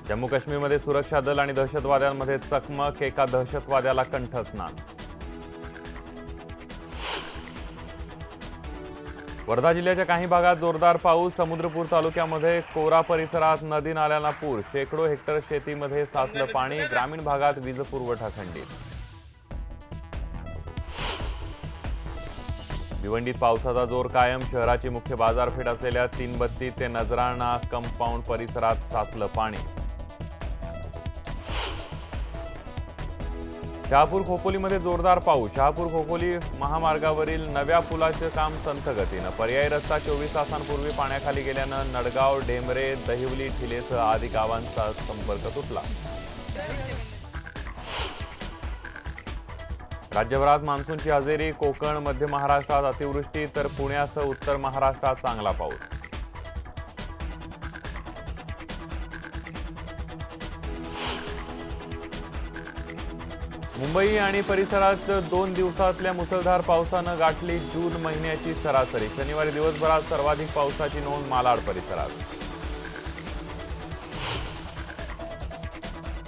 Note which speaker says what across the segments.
Speaker 1: जम्मू काश्मीरमध्ये सुरक्षा दल आणि दहशतवाद्यांमध्ये चकमक, एका दहशतवाद्याला कंठस्नान। वर्धा जिल्ह्याच्या काही भागात जोरदार पाऊस, समुद्रपूर तालुक्यामध्ये कोरा परिसरात नदी नाल्यांना पूर, शेकडो हेक्टर शेतीमध्ये साचलं पाणी, ग्रामीण भागात वीज पुरवठा खंडित। भिवंडीत पावसाचा जोर कायम, शहराची मुख्य बाजारपेठ असलेल्या तीनबत्ती ते नजराणा कंपाऊंड परिसरात साचलं पाणी। शहापूर खोपोलीमध्ये जोरदार पाऊस, शहापूर खोपोली महामार्गावरील नव्या पुलाचे काम संथ गतीनं, पर्यायी रस्ता 24 तासांपूर्वी पाण्याखाली गेल्यानं नडगाव, ढेमरे, दहिवली, ठिलेसह आदी गावांचा संपर्क तुटला। राज्यभरात मान्सूनची हजेरी, कोकण, मध्य महाराष्ट्रात अतिवृष्टी तर पुण्यासह उत्तर महाराष्ट्रात चांगला पाऊस। मुंबई आणि परिसरात 2 दिवसातल्या मुसळधार पावसानं गाठली जून महिन्याची सरासरी, शनिवारी दिवसभरात सर्वाधिक पावसाची नोंद मालाड परिसरात।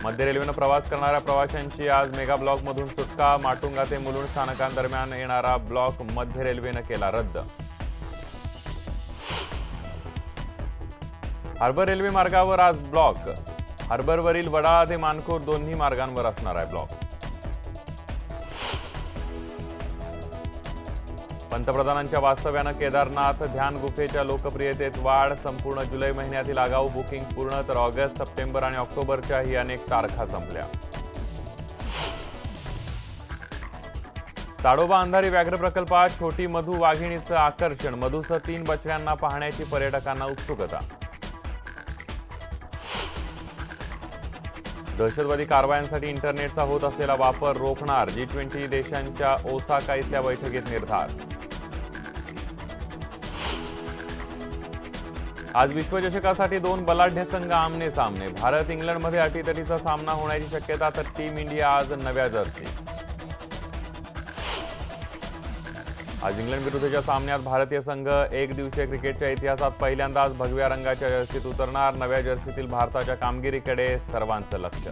Speaker 1: मध्य रेल्वेनं प्रवास करणाऱ्या प्रवाशांची आज मेगा ब्लॉकमधून सुटका, माटुंगा ते मुलुंड स्थानकांदरम्यान येणारा ब्लॉक मध्य रेल्वेनं केला रद्द। हार्बर रेल्वे मार्गावर आज ब्लॉक, हार्बरवरील वडाळा ते मानखूर दोन्ही मार्गांवर असणार आहे ब्लॉक। पंतप्रधानांच्या वास्तव्यानं केदारनाथ ध्यान गुफेच्या लोकप्रियतेत वाढ, संपूर्ण जुलै महिन्यातील आगाऊ बुकिंग पूर्ण, तर ऑगस्ट, सप्टेंबर आणि ऑक्टोबरच्याही अनेक तारखा संपल्या। ताडोबा अंधारी व्याघ्र प्रकल्पात छोटी मधु वाघिणीचं आकर्षण, मधूसह 3 बछड्यांना पाहण्याची पर्यटकांना उत्सुकता। दहशतवादी कारवायांसाठी इंटरनेटचा होत असलेला वापर रोखणार, G20 देशांच्या ओसाका इथल्या बैठकीत निर्धार। आज विश्वचषकासाठी 2 बलाढ्य संघ आमने सामने, भारत इंग्लंडमध्ये अटीतटीचा सामना होण्याची शक्यता, तर टीम इंडिया आज नव्या जर्सी। आज इंग्लंड विरुद्धच्या सामन्यात भारतीय संघ एकदिवसीय क्रिकेटच्या इतिहासात पहिल्यांदाच भगव्या रंगाच्या जर्सीत उतरणार, नव्या जर्सीतील भारताच्या कामगिरीकडे सर्वांचं लक्ष।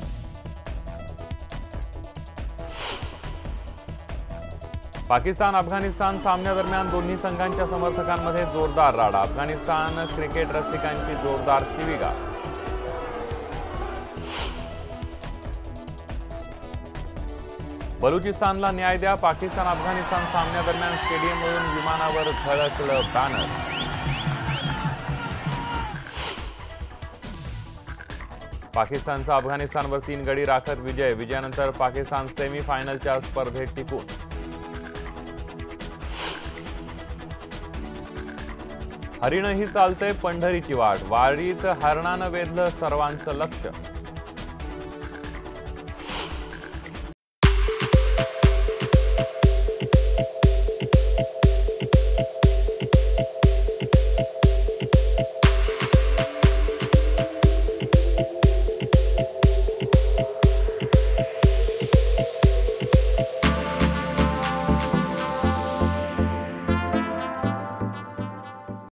Speaker 1: पाकिस्तान अफगाणिस्तान सामन्यादरम्यान दोन्ही संघांच्या समर्थकांमध्ये जोरदार राडा, अफगाणिस्तान क्रिकेट रसिकांची जोरदार शिवीगाळ। बलुचिस्तानला न्याय द्या, पाकिस्तान अफगाणिस्तान सामन्यादरम्यान स्टेडियमवरून विमानावर झळकलं बॅनर। पाकिस्तानचा अफगाणिस्तानवर 3 गडी राखत विजय, विजयानंतर पाकिस्तान सेमीफायनलच्या स्पर्धेत टिकून। हरिणही चालतंय पंढरीची वाट, वारीत हरणानं वेधलं सर्वांचं लक्ष।